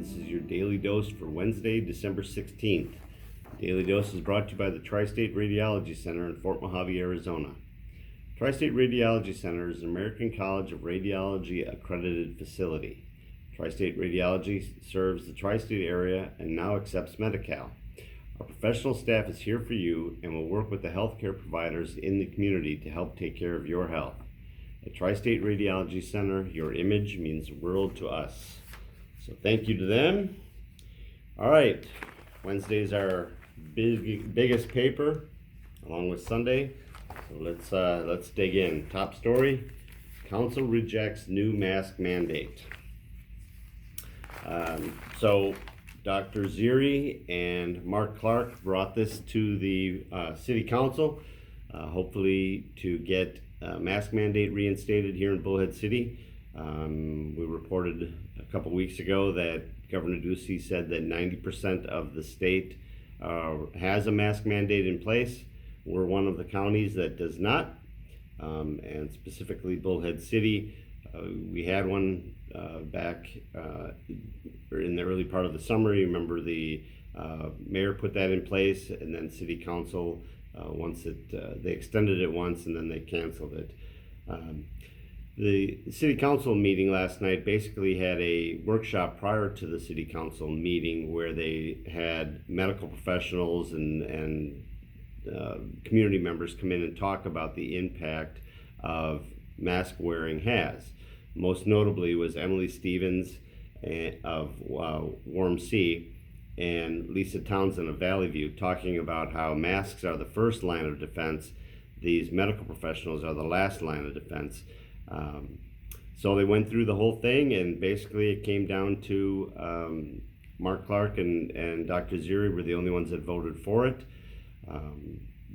This is your Daily Dose for Wednesday, December 16th. Daily Dose is brought to you by the Tri-State Radiology Center in Fort Mojave, Arizona. Tri-State Radiology Center is an American College of Radiology accredited facility. Tri-State Radiology serves the tri-state area and now accepts Medi-Cal. Our professional staff is here for you and will work with the healthcare providers in the community to help take care of your health. At Tri-State Radiology Center, your image means the world to us. So thank you to them. All right, Wednesday's our biggest paper, along with Sunday. So let's dig in. Top story: Council rejects new mask mandate. So Dr. Ziri and Mark Clark brought this to the City Council, hopefully to get mask mandate reinstated here in Bullhead City. We reported a couple weeks ago that Governor Ducey said that 90% of the state has a mask mandate in place. We're one of the counties that does not, and specifically Bullhead City. We had one back in the early part of the summer. You remember the mayor put that in place, and then City Council, they extended it once and then they canceled it. The City Council meeting last night basically had a workshop prior to the City Council meeting where they had medical professionals and community members come in and talk about the impact of mask wearing has. Most notably was Emily Stevens of Warm Sea and Lisa Townsend of Valley View, talking about how masks are the first line of defense. These medical professionals are the last line of defense. So they went through the whole thing, and basically it came down to Mark Clark and Dr. Ziri were the only ones that voted for it.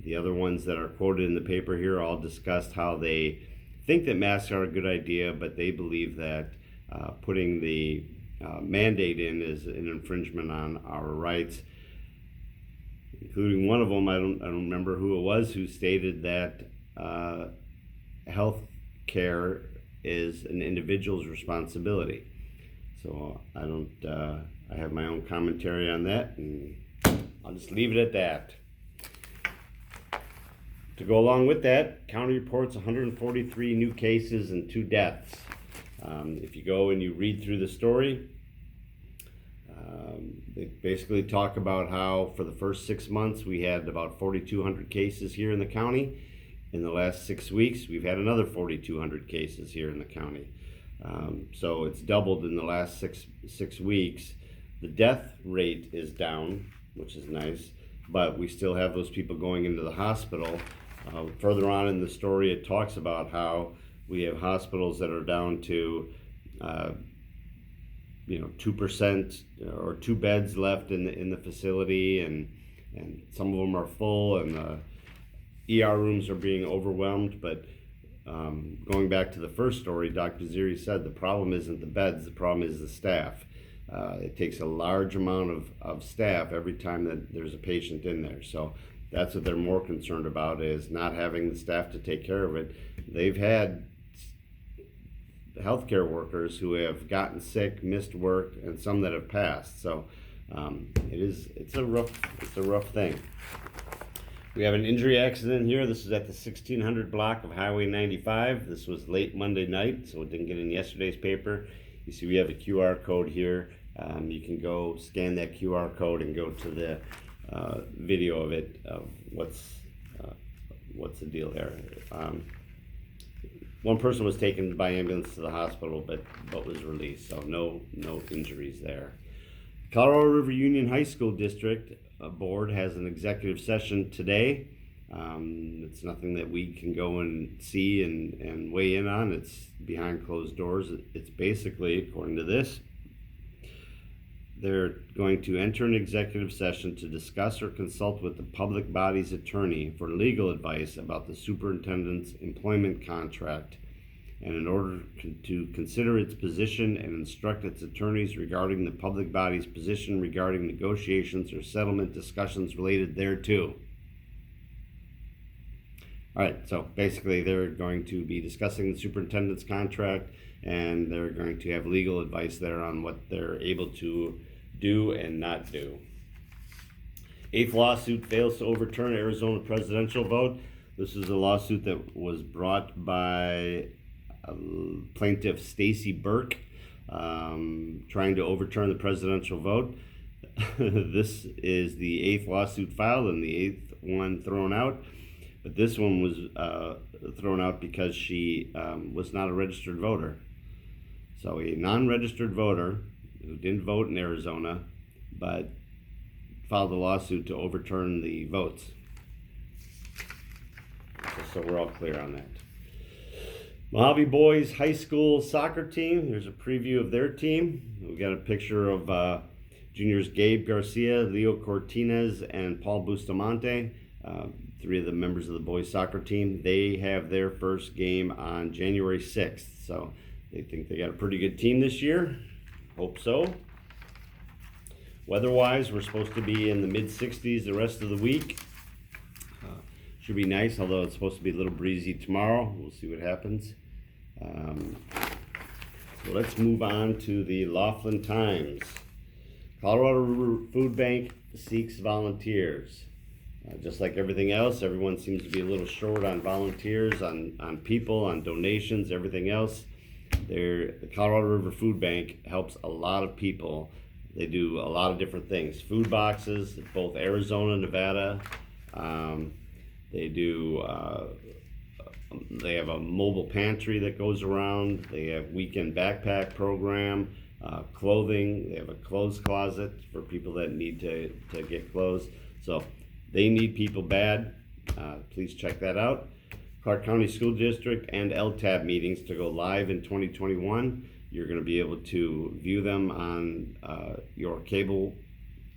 The other ones that are quoted in the paper here all discussed how they think that masks are a good idea, but they believe that putting the mandate in is an infringement on our rights, including one of them, I don't remember who it was, who stated that health care is an individual's responsibility. So I have my own commentary on that, and I'll just leave it at that. To go along with that, county reports 143 new cases and 2 deaths. If you go and you read through the story, they basically talk about how for the first 6 months we had about 4,200 cases here in the county. In the last 6 weeks, we've had another 4,200 cases here in the county. So it's doubled in the last six weeks. The death rate is down, which is nice, but we still have those people going into the hospital. Further on in the story, it talks about how we have hospitals that are down to 2% or 2 beds left in the facility, and some of them are full, and the ER rooms are being overwhelmed. But going back to the first story, Dr. Ziri said the problem isn't the beds, the problem is the staff. It takes a large amount of staff every time that there's a patient in there. So that's what they're more concerned about, is not having the staff to take care of it. They've had healthcare workers who have gotten sick, missed work, and some that have passed. So it's a rough thing. We have an injury accident here. This is at the 1600 block of Highway 95. This was late Monday night, so it didn't get in yesterday's paper. You see we have a QR code here. You can go scan that QR code and go to the video of it, of what's the deal there. One person was taken by ambulance to the hospital, but was released, so no injuries there. Colorado River Union High School District Board has an executive session today. It's nothing that we can go and see and weigh in on. It's behind closed doors. It's basically, according to this, they're going to enter an executive session to discuss or consult with the public body's attorney for legal advice about the superintendent's employment contract, and in order to consider its position and instruct its attorneys regarding the public body's position regarding negotiations or settlement discussions related thereto. All right, so basically they're going to be discussing the superintendent's contract, and they're going to have legal advice there on what they're able to do and not do. 8th lawsuit fails to overturn Arizona presidential vote. This is a lawsuit that was brought by plaintiff Stacy Burke, trying to overturn the presidential vote. This is the 8th lawsuit filed and the 8th one thrown out. But this one was thrown out because she was not a registered voter. So a non-registered voter who didn't vote in Arizona, but filed a lawsuit to overturn the votes. So we're all clear on that. Mojave Boys High School soccer team. There's a preview of their team. We got a picture of juniors Gabe Garcia, Leo Cortinez, and Paul Bustamante. 3 of the members of the boys soccer team. They have their first game on January 6th. So they think they got a pretty good team this year. Hope so. Weather-wise, we're supposed to be in the mid-60s the rest of the week. Should be nice, although it's supposed to be a little breezy tomorrow. We'll see what happens. So let's move on to the Laughlin Times. Colorado River Food Bank seeks volunteers. Just like everything else, everyone seems to be a little short on volunteers, on people, on donations, everything else. The Colorado River Food Bank helps a lot of people. They do a lot of different things. Food boxes, both Arizona, Nevada. They have a mobile pantry that goes around. They have weekend backpack program, clothing. They have a clothes closet for people that need to get clothes. So they need people bad. Please check that out. Clark County School District and LTAB meetings to go live in 2021. You're going to be able to view them on your cable.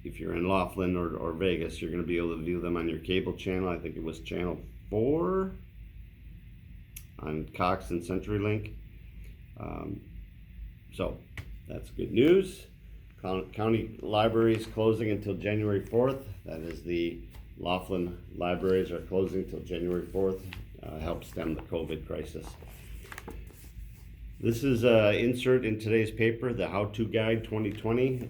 If you're in Laughlin or Vegas, you're going to be able to view them on your cable channel. I think it was channel 4 on Cox and CenturyLink. So that's good news. County Library is closing until January 4th. That is, the Laughlin libraries are closing until January 4th. Help stem the COVID crisis. This is an insert in today's paper, the How-To Guide 2020.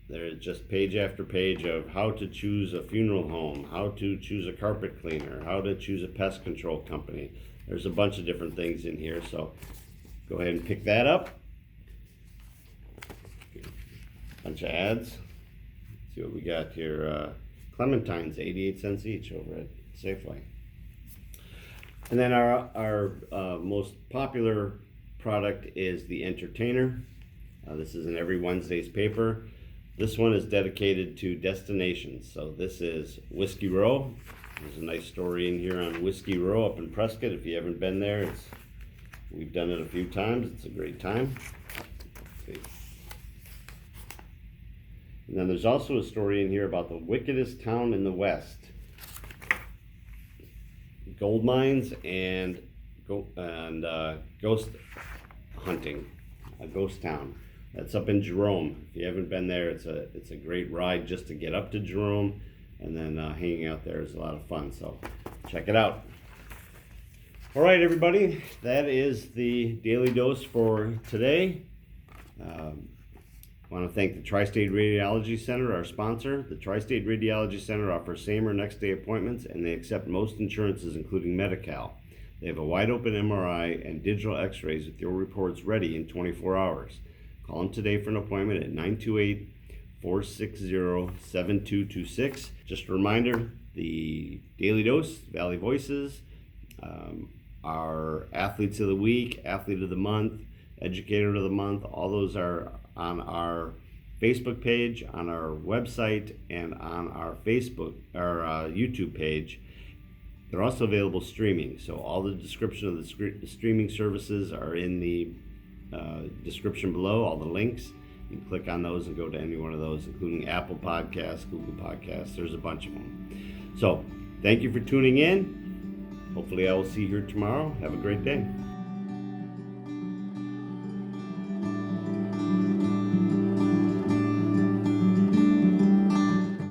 There's just page after page of how to choose a funeral home, how to choose a carpet cleaner, how to choose a pest control company. There's a bunch of different things in here, so go ahead and pick that up. Bunch of ads. Let's see what we got here. Clementines, 88 cents each over at Safeway. And then our most popular product is the Entertainer. This is in every Wednesday's paper. This one is dedicated to destinations. So this is Whiskey Row. There's a nice story in here on Whiskey Row up in Prescott. If you haven't been there, we've done it a few times. It's a great time. And then there's also a story in here about the wickedest town in the West. Gold mines and ghost hunting, a ghost town. That's up in Jerome. If you haven't been there, it's a great ride just to get up to Jerome, and then hanging out there is a lot of fun. So check it out. All right, everybody, that is the Daily Dose for today. I want to thank the Tri-State Radiology Center, our sponsor. The Tri-State Radiology Center offers same or next day appointments, and they accept most insurances, including Medi-Cal. They have a wide open MRI and digital x-rays with your reports ready in 24 hours. Call them today for an appointment at 928-460-7226. Just a reminder, the Daily Dose, Valley Voices, our Athletes of the Week, Athlete of the Month, Educator of the Month, all those are on our Facebook page, on our website, and on our YouTube page. They're also available streaming, so all the description of the streaming services are in the description below, all the links. You can click on those and go to any one of those, including Apple Podcasts, Google Podcasts. There's a bunch of them. So thank you for tuning in. Hopefully I will see you here tomorrow. Have a great day.